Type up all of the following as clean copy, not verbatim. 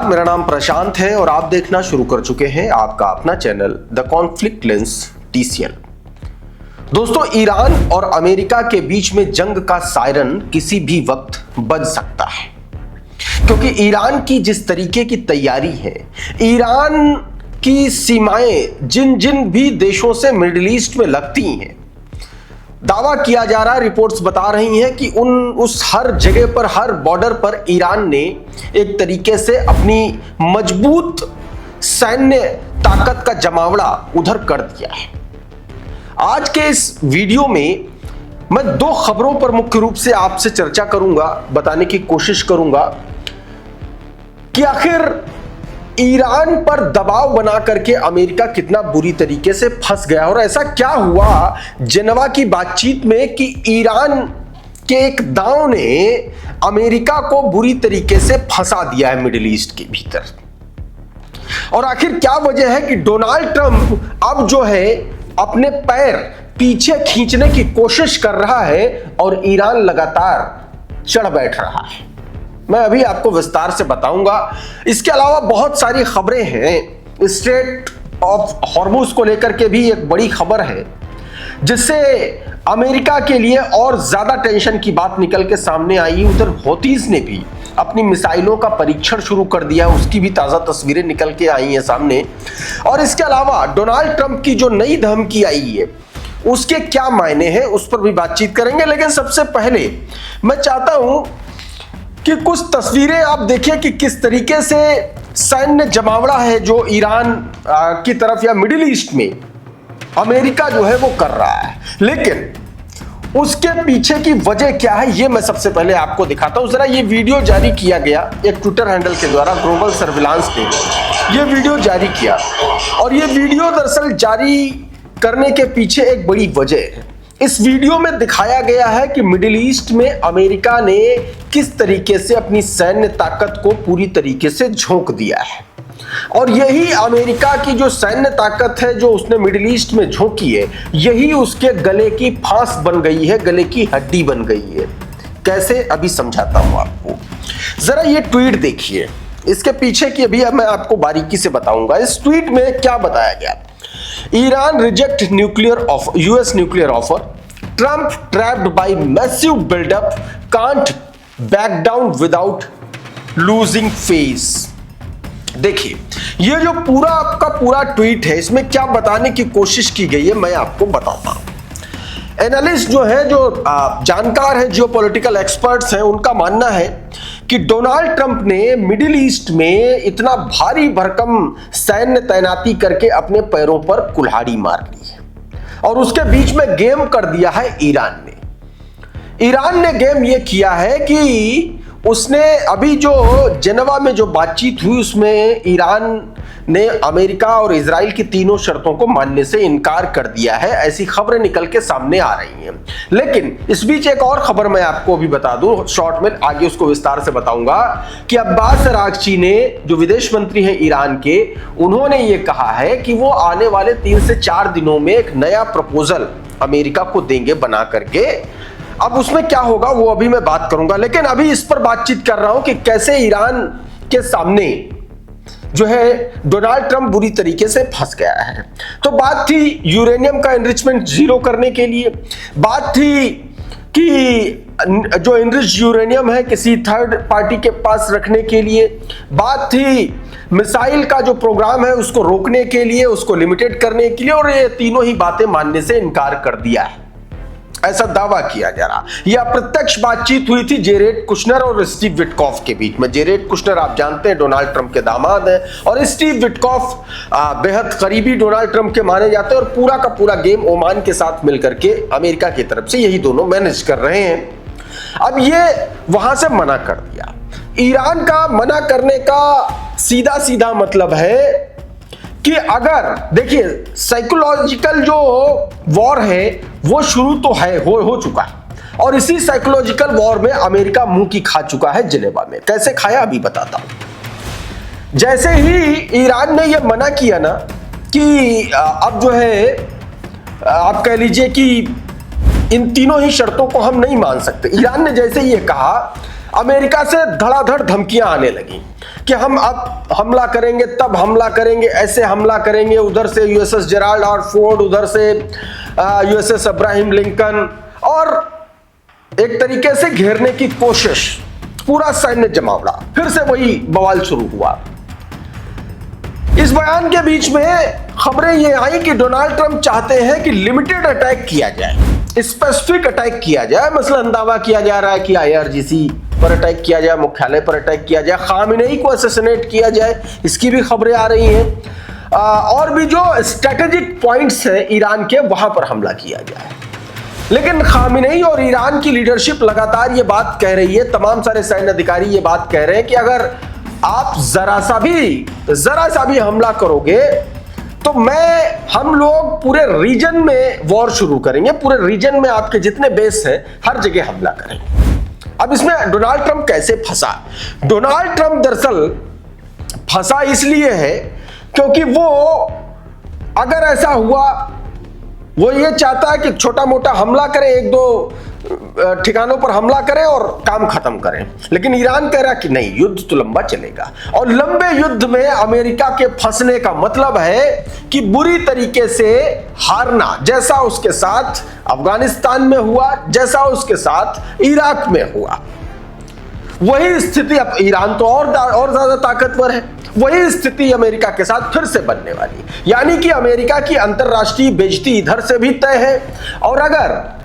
मेरा नाम प्रशांत है और आप देखना शुरू कर चुके हैं आपका अपना channel the conflict lens TCL। दोस्तों, ईरान और अमेरिका के बीच में जंग का सायरन किसी भी वक्त बज सकता है, क्योंकि ईरान की जिस तरीके की तैयारी है, ईरान की सीमाएं जिन जिन भी देशों से मिडिल ईस्ट में लगती हैं, दावा किया जा रहा है, रिपोर्ट्स बता रही हैं कि उस हर जगह पर, हर बॉर्डर पर ईरान ने एक तरीके से अपनी मजबूत सैन्य ताकत का जमावड़ा उधर कर दिया है। आज के इस वीडियो में मैं दो खबरों पर मुख्य रूप से आपसे चर्चा करूंगा, बताने की कोशिश करूंगा कि आखिर ईरान पर दबाव बना करके अमेरिका कितना बुरी तरीके से फंस गया और ऐसा क्या हुआ जेनेवा की बातचीत में कि ईरान के एक दांव ने अमेरिका को बुरी तरीके से फंसा दिया है मिडिल ईस्ट के भीतर। और आखिर क्या वजह है कि डोनाल्ड ट्रंप अब जो है अपने पैर पीछे खींचने की कोशिश कर रहा है और ईरान लगातार चढ़ बैठ रहा है। मैं अभी आपको विस्तार से बताऊंगा। इसके अलावा बहुत सारी खबरें हैं। स्ट्रेट ऑफ हॉर्मुज को लेकर के भी एक बड़ी खबर है, जिससे अमेरिका के लिए और ज्यादा टेंशन की बात निकल के सामने आई। उधर हौतीज ने भी अपनी मिसाइलों का परीक्षण शुरू कर दिया, उसकी भी ताजा तस्वीरें निकल के आई हैं सामने। और इसके अलावा डोनाल्ड ट्रंप की जो नई धमकी आई है, उसके क्या मायने हैं, उस पर भी बातचीत करेंगे। लेकिन सबसे पहले मैं चाहता हूं कि कुछ तस्वीरें आप देखिए कि किस तरीके से सैन्य जमावड़ा है जो ईरान की तरफ या मिडिल ईस्ट में अमेरिका जो है वो कर रहा है। लेकिन उसके पीछे की वजह क्या है, ये मैं सबसे पहले आपको दिखाता हूं। जरा ये वीडियो जारी किया गया एक ट्विटर हैंडल के द्वारा, ग्लोबल सर्विलांस ने ये वीडियो जारी किया। और ये वीडियो दरअसल जारी करने के पीछे एक बड़ी वजह है। इस वीडियो में दिखाया गया है कि मिडिल ईस्ट में अमेरिका ने किस तरीके से अपनी सैन्य ताकत को पूरी तरीके से झोंक दिया है। और यही अमेरिका की जो सैन्य ताकत है जो उसने मिडिल ईस्ट में झोंकी है, यही उसके गले की फांस बन गई है, गले की हड्डी बन गई है। कैसे, अभी समझाता हूं आपको। जरा ये ट्वीट देखिए, इसके पीछे की अभी मैं आपको बारीकी से बताऊंगा। इस ट्वीट में क्या बताया गया? Iran reject US nuclear offer. Trump trapped by massive buildup can't back down without losing face. देखिए, ये जो पूरा आपका पूरा ट्वीट है, इसमें क्या बताने की कोशिश की गई है मैं आपको बताता हूं। एनालिस्ट जो है, जो जानकार है, जियोपॉलिटिकल एक्सपर्ट्स हैं, उनका मानना है कि डोनाल्ड ट्रंप ने मिडिल ईस्ट में इतना भारी भरकम सैन्य तैनाती करके अपने पैरों पर कुल्हाड़ी मार ली है और उसके बीच में गेम कर दिया है ईरान ने। ईरान ने गेम ये किया है कि उसने अभी जो जेनेवा में जो बातचीत हुई, उसमें ईरान ने अमेरिका और इजराइल की तीनों शर्तों को मानने से इनकार कर दिया है। ऐसी खबरें निकल के सामने आ रही हैं। लेकिन इस बीच एक और खबर मैं आपको अभी बता दूं, शॉर्ट में, आगे उसको विस्तार से बताऊंगा कि अब्बास अरागची ने, जो विदेश मंत्री हैं ईरान के, उन्होंने ये कहा है कि वो आने वाले 3 से 4 दिनों में एक नया प्रपोजल अमेरिका को देंगे बना करके। अब उसमें क्या होगा वो अभी मैं बात करूंगा, लेकिन अभी इस पर बातचीत कर रहा हूं कि कैसे ईरान के सामने जो है डोनाल्ड ट्रंप बुरी तरीके से फंस गया है। तो बात थी यूरेनियम का एनरिचमेंट जीरो करने के लिए, बात थी कि जो एनरिच्ड यूरेनियम है किसी थर्ड पार्टी के पास रखने के लिए, बात थी मिसाइल का जो प्रोग्राम है उसको रोकने के लिए, उसको लिमिटेड करने के लिए, और ये तीनों ही बातें मानने से इनकार कर दिया है, ऐसा दावा किया जा रहा। यह अप्रत्यक्ष बातचीत हुई थी जेरेड कुशनर और स्टीव विटकॉफ के बीच में। जेरेड कुशनर आप जानते हैं डोनाल्ड ट्रंप के दामाद हैं, और स्टीव विटकॉफ बेहद करीबी डोनाल्ड ट्रंप के माने जाते हैं। और पूरा का पूरा गेम ओमान के साथ मिलकर के अमेरिका की तरफ से यही दोनों मैनेज कर रहे हैं। अब ये वहां से मना कर दिया। ईरान का मना करने का सीधा सीधा मतलब है कि अगर देखिए, साइकोलॉजिकल जो वॉर है वो शुरू तो है, हो चुका है, और इसी साइकोलॉजिकल वॉर में अमेरिका मुंह की खा चुका है जेनेवा में। कैसे खाया अभी बताता हूं। जैसे ही ईरान ने यह मना किया ना कि अब जो है आप कह लीजिए कि इन तीनों ही शर्तों को हम नहीं मान सकते, ईरान ने जैसे ये कहा अमेरिका से धड़ाधड़ धमकियां आने लगी कि हम अब हमला करेंगे, तब हमला करेंगे, ऐसे हमला करेंगे, उधर से यूएसएस जेराल्ड आर फोर्ड, उधर से यूएसएस अब्राहम लिंकन, और एक तरीके से घेरने की कोशिश, पूरा सैन्य जमावड़ा। फिर से वही बवाल शुरू हुआ। इस बयान के बीच में खबरें ये आई कि डोनाल्ड ट्रंप चाहते हैं कि लिमिटेड अटैक किया जाए, स्पेसिफिक अटैक किया जाए। मसलन दावा किया जा रहा है कि आईआरजीसी पर अटैक किया जाए, मुख्यालय पर अटैक किया जाए, खामेनेई को असैसिनेट किया जाए, इसकी भी खबरें आ रही हैं। और भी जो स्ट्रेटेजिक पॉइंट्स हैं ईरान के, वहां पर हमला किया जाए। लेकिन खामेनेई और ईरान की लीडरशिप लगातार ये बात कह रही है, तमाम सारे सैन्य अधिकारी ये बात कह रहे हैं कि अगर आप जरा सा भी हमला करोगे तो हम लोग पूरे रीजन में वॉर शुरू करेंगे, पूरे रीजन में आपके जितने बेस हैं हर जगह हमला करेंगे। अब इसमें डोनाल्ड ट्रंप कैसे फंसा? डोनाल्ड ट्रंप दरअसल फंसा इसलिए है क्योंकि वो, अगर ऐसा हुआ, वो ये चाहता है कि छोटा मोटा हमला करें, एक दो ठिकानों पर हमला करें और काम खत्म करें। लेकिन ईरान कह रहा कि नहीं, युद्ध तो लंबा चलेगा, और लंबे युद्ध में अमेरिका के फंसने का मतलब है कि बुरी तरीके से हारना, जैसा उसके साथ अफगानिस्तान में हुआ, जैसा उसके साथ इराक में हुआ। वही स्थिति, अब ईरान तो और ज्यादा ताकतवर है, वही स्थिति अमेरिका के साथ फिर से बनने वाली। यानी कि अमेरिका की अंतरराष्ट्रीय बेइज्जती इधर से भी तय है, और अगर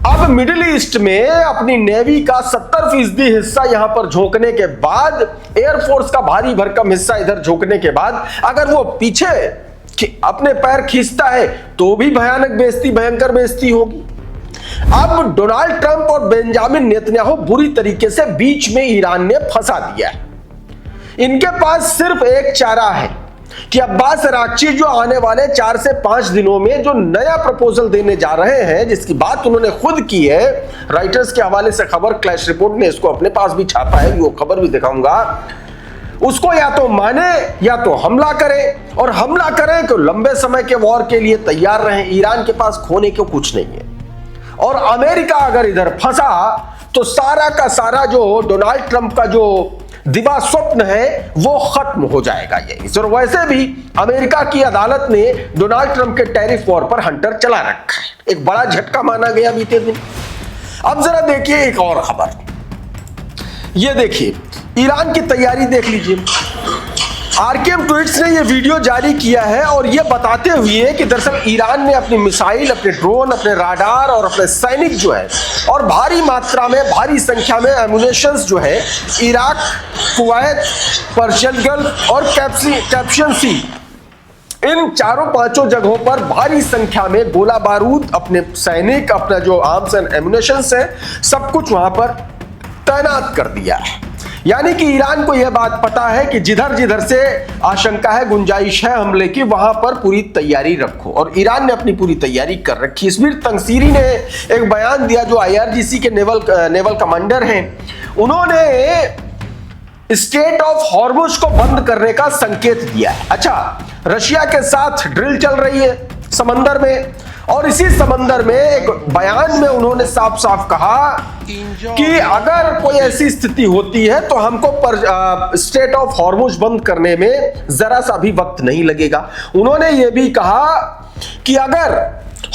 अब मिडिल ईस्ट में अपनी नेवी का 70% हिस्सा यहां पर झोंकने के बाद, एयरफोर्स का भारी भरकम हिस्सा इधर झोंकने के बाद, अगर वो पीछे अपने पैर खींचता है तो भी भयानक बेइज्जती, भयंकर बेइज्जती होगी। अब डोनाल्ड ट्रंप और बेंजामिन नेतन्याहू बुरी तरीके से बीच में ईरान ने फंसा दिया है। इनके पास सिर्फ एक चारा है कि अब्बास अराक्ची जो आने वाले 4 से 5 दिनों में जो नया प्रपोजल देने जा रहे हैं, जिसकी बात उन्होंने खुद की है, राइटर्स के हवाले से खबर, क्लैश रिपोर्ट ने इसको अपने पास भी छापा है, वो खबर भी दिखाऊंगा, उसको या तो माने या तो हमला करें, और हमला करें तो लंबे समय के वॉर के लिए तैयार रहें। ईरान के पास खोने को कुछ नहीं है, और अमेरिका अगर इधर फंसा तो सारा का सारा जो डोनाल्ड ट्रंप का जो दिवा स्वप्न है वो खत्म हो जाएगा यही। और वैसे भी अमेरिका की अदालत ने डोनाल्ड ट्रंप के टैरिफ वॉर पर हंटर चला रखा है, एक बड़ा झटका माना गया बीते दिन। अब जरा देखिए एक और खबर, ये देखिए ईरान की तैयारी देख लीजिए। आरकेएम ट्वीट्स ने यह वीडियो जारी किया है और यह बताते हुए कि दरअसल ईरान ने अपनी मिसाइल, अपने ड्रोन, अपने राडार और अपने सैनिक जो है, और भारी मात्रा में, भारी संख्या में एमुनेशंस जो है, इराक, कुवैत, पर्शियन गल्फ और कैस्पियन सी, इन 4-5 जगहों पर भारी संख्या में गोला बारूद, अपने सैनिक, अपना जो आर्म्स एंड एमुनेशंस है, सब कुछ वहां पर तैनात कर दिया है। यानी कि ईरान को यह बात पता है कि जिधर जिधर से आशंका है, गुंजाइश है हमले की, वहां पर पूरी तैयारी रखो, और ईरान ने अपनी पूरी तैयारी कर रखी। इसबीर तंगसीरी ने एक बयान दिया, जो आईआरजीसी के नेवल कमांडर हैं, उन्होंने स्टेट ऑफ हॉर्मुज को बंद करने का संकेत दिया है। अच्छा, रशिया के साथ ड्रिल चल रही है समंदर में, और इसी समंदर में एक बयान में उन्होंने साफ साफ कहा कि अगर कोई ऐसी स्थिति होती है तो हमको स्टेट ऑफ हॉर्मुज बंद करने में जरा सा भी वक्त नहीं लगेगा। उन्होंने यह भी कहा कि अगर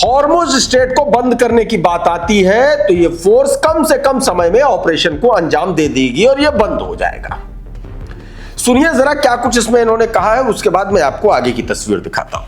हॉर्मुज स्टेट को बंद करने की बात आती है तो यह फोर्स कम से कम समय में ऑपरेशन को अंजाम दे देगी और यह बंद हो जाएगा। सुनिए जरा क्या कुछ इसमें इन्होंने कहा है, उसके बाद मैं आपको आगे की तस्वीर दिखाता हूं।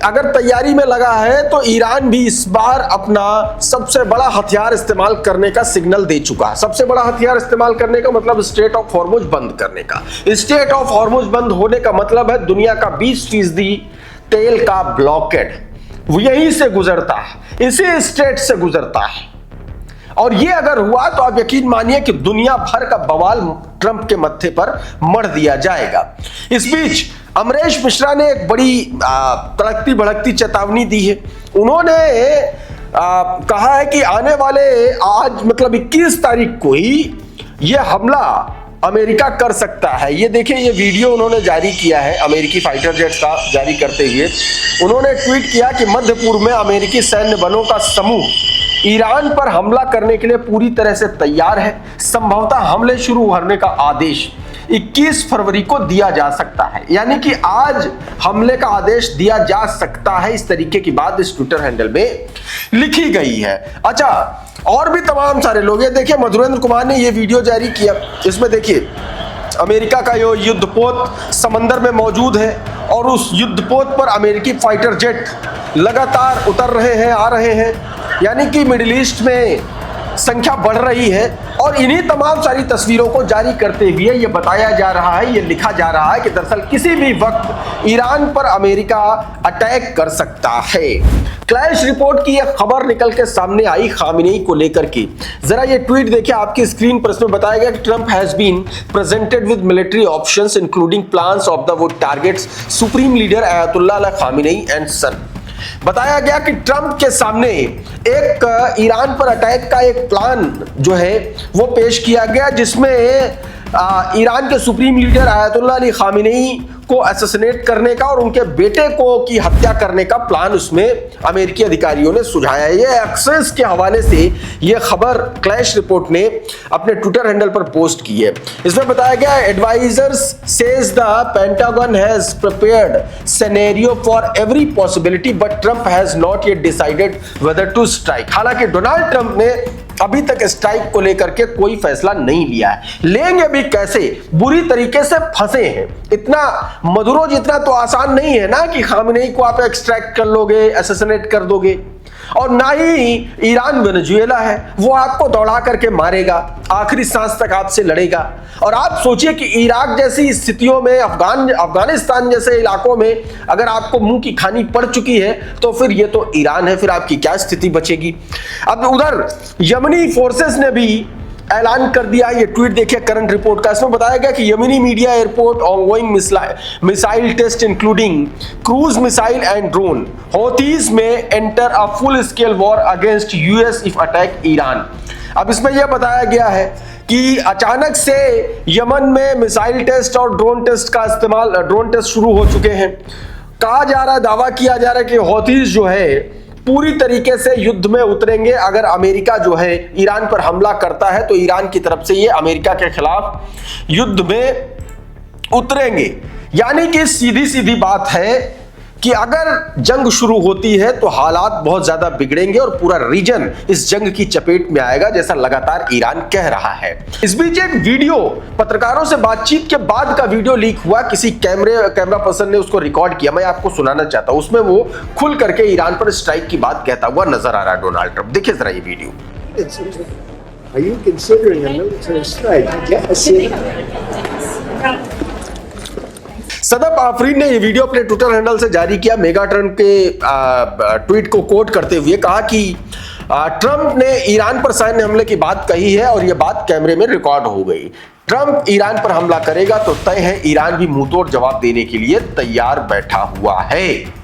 अगर तैयारी में लगा है तो ईरान भी इस बार अपना सबसे बड़ा हथियार इस्तेमाल करने का सिग्नल दे चुका है। सबसे बड़ा हथियार इस्तेमाल करने का मतलब स्टेट ऑफ हॉर्मुज बंद करने का। स्टेट ऑफ हॉर्मुज बंद होने का मतलब है दुनिया का 20% तेल का ब्लॉकेड यहीं से गुजरता है, इसी स्टेट से गुजरता है, और ये अगर हुआ तो आप यकीन मानिए कि दुनिया भर का बवाल ट्रंप के मत्थे पर मढ़ दिया जाएगा। इस बीच अमरीश मिश्रा ने एक बड़ी तड़कती भड़कती चेतावनी दी है। उन्होंने कहा है कि आने वाले आज मतलब 21 तारीख को ही यह हमला अमेरिका कर सकता है। ये देखिए, ये वीडियो उन्होंने जारी किया है अमेरिकी फाइटर जेट का जारी करते हुए। उन्होंने ट्वीट किया कि मध्य पूर्व में अमेरिकी सैन्य बलों का समूह ईरान पर हमला करने के लिए पूरी तरह से तैयार है। संभवतः हमले शुरू होने का आदेश 21 फरवरी को दिया जा सकता है, यानी कि आज हमले का आदेश दिया जा सकता है। इस तरीके की बात इस ट्विटर हैंडल में लिखी गई है। अच्छा, और भी तमाम सारे लोग, ये देखिए मधुरेंद्र कुमार ने ये वीडियो जारी किया। इसमें देखिए अमेरिका का यो युद्धपोत समंदर में मौजूद है और उस युद्धपोत पर अमेरिकी फाइटर जेट लगातार उतर रहे हैं, आ रहे हैं, यानी कि मिडिल ईस्ट में संख्या बढ़ रही है। और इन्हीं तमाम सारी तस्वीरों को जारी करते हुए ये बताया जा रहा है, ये लिखा जा रहा है कि दरअसल किसी भी वक्त ईरान पर अमेरिका अटैक कर सकता है। क्लैश रिपोर्ट की यह खबर निकल के सामने आई खामिनेई को लेकर की। जरा ये ट्वीट देखिए आपकी स्क्रीन पर। इसमें बताया गया कि Trump has been presented with military options including plans of the would targets supreme leader Ayatollah Khamenei and son. बताया गया कि ट्रंप के सामने एक ईरान पर अटैक का एक प्लान जो है वो पेश किया गया, जिसमें ईरान के सुप्रीम लीडर अयतुल्लाह अली खामिनेई को असैसिनेट करने का और उनके बेटे को की हत्या करने का प्लान उसमें अमेरिकी अधिकारियों ने सुझाया है। ये एक्सेस के हवाले से ये खबर क्लैश रिपोर्ट ने अपने ट्विटर हैंडल पर पोस्ट की है। इसमें बताया गया advisers says the Pentagon has prepared scenario for every possibility but Trump has not yet decided whether to strike. हालांकि डोनाल्ड ट्रंप ने अभी तक स्ट्राइक को लेकर के कोई फैसला नहीं लिया है। लेंगे भी कैसे, बुरी तरीके से फंसे हैं। इतना मधुरोज इतना तो आसान नहीं है ना कि खामिनेई को आप एक्सट्रैक्ट कर लोगे, असैसिनेट कर दोगे। और ना ही ईरान वेनेजुएला है, वो आपको दौड़ा करके मारेगा, आखिरी सांस तक आपसे लड़ेगा। और आप सोचिए कि इराक जैसी स्थितियों में, अफगानिस्तान जैसे इलाकों में अगर आपको मुंह की खानी पड़ चुकी है तो फिर ये तो ईरान है, फिर आपकी क्या स्थिति बचेगी। अब उधर यमनी फोर्सेस ने भी ऐलान कर दिया। ये ट्वीट देखिए करंट रिपोर्ट का। इसमें बताया गया कि Yemeni media airport ongoing missile test including cruise missile and drone Houthis में enter a full scale war against US if attack Iran. अब इसमें यह बताया गया है कि अचानक से यमन में मिसाइल टेस्ट और ड्रोन टेस्ट शुरू हो चुके हैं। कहा जा रहा है, दावा किया जा रहा है कि हौतीज जो है पूरी तरीके से युद्ध में उतरेंगे। अगर अमेरिका जो है ईरान पर हमला करता है तो ईरान की तरफ से ये अमेरिका के खिलाफ युद्ध में उतरेंगे। यानी कि सीधी सीधी बात है कि अगर जंग शुरू होती है तो हालात बहुत ज्यादा बिगड़ेंगे और पूरा रीजन इस जंग की चपेट में आएगा, जैसा लगातार ईरान कह रहा है। इस बीच एक वीडियो, पत्रकारों से बातचीत के बाद का वीडियो लीक हुआ। किसी कैमरा पर्सन ने उसको रिकॉर्ड किया, मैं आपको सुनाना चाहता हूं। उसमें वो खुल करके ईरान पर स्ट्राइक की बात कहता हुआ नजर आ रहा है डोनाल्ड ट्रंप। देखिए जरा ये video. Are you considering a military strike? Yes. Sadab Afreen ने ये वीडियो अपने ट्विटर हैंडल से जारी किया। मेगा ट्रंप के ट्वीट को कोट करते हुए कहा कि ट्रंप ने ईरान पर सैन्य हमले की बात कही है और यह बात कैमरे में रिकॉर्ड हो गई। ट्रंप ईरान पर हमला करेगा तो तय है, ईरान भी मुंहतोड़ जवाब देने के लिए तैयार बैठा हुआ है।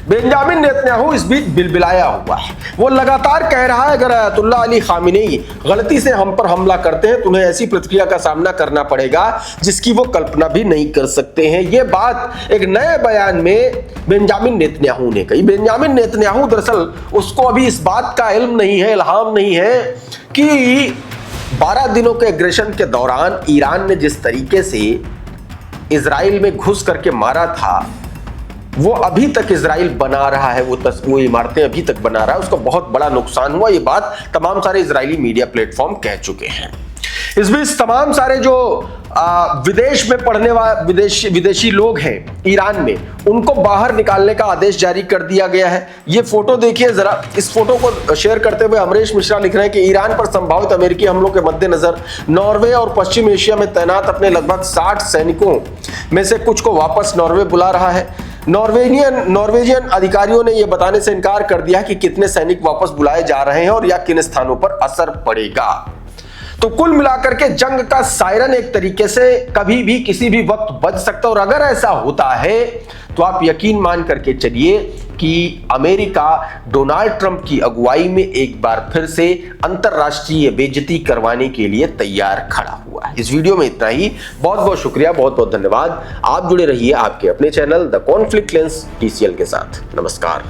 बेंजामिन नेतन्याहू इस बीच बिलबिलाया हुआ है। वो लगातार कह रहा है अगर अयतुल्लाह अली खामिनेई गलती से हम पर हमला करते हैं तो उन्हें ऐसी प्रतिक्रिया का सामना करना पड़ेगा जिसकी वो कल्पना भी नहीं कर सकते हैं। ये बात एक नए बयान में बेंजामिन नेतन्याहू ने कही। बेंजामिन नेतन्याहू दरअसल उसको अभी इस बात का इल्म नहीं है, इल्हाम नहीं है कि 12 दिनों के एग्रेशन के दौरान ईरान ने जिस तरीके से इजराइल में घुस करके मारा था, वो अभी तक इजराइल बना रहा है, वो इमारतें अभी तक बना रहा है, उसका बहुत बड़ा नुकसान हुआ। ये बात तमाम सारे इजरायली मीडिया प्लेटफॉर्म कह चुके हैं। इस बीच तमाम सारे जो विदेश में पढ़ने वाले विदेशी लोग हैं ईरान में, उनको बाहर निकालने का आदेश जारी कर दिया गया है। ये फोटो देखिए जरा। इस फोटो को शेयर करते हुए अमरीश मिश्रा लिख रहे हैं कि ईरान पर संभावित अमेरिकी हमलों के मद्देनजर नॉर्वे और पश्चिम एशिया में तैनात अपने लगभग 60 सैनिकों में से कुछ को वापस नॉर्वे बुला रहा है। नॉर्वेजियन अधिकारियों ने यह बताने से इनकार कर दिया कि कितने सैनिक वापस बुलाए जा रहे हैं और या किन स्थानों पर असर पड़ेगा। तो कुल मिलाकर के जंग का सायरन एक तरीके से कभी भी किसी भी वक्त बज सकता है। और अगर ऐसा होता है तो आप यकीन मान करके चलिए कि अमेरिका डोनाल्ड ट्रंप की अगुवाई में एक बार फिर से अंतरराष्ट्रीय बेइज्जती करवाने के लिए तैयार खड़ा हुआ है। इस वीडियो में इतना ही। बहुत बहुत शुक्रिया, बहुत बहुत धन्यवाद। आप जुड़े रहिए आपके अपने channel the conflict lens TCL के साथ। नमस्कार।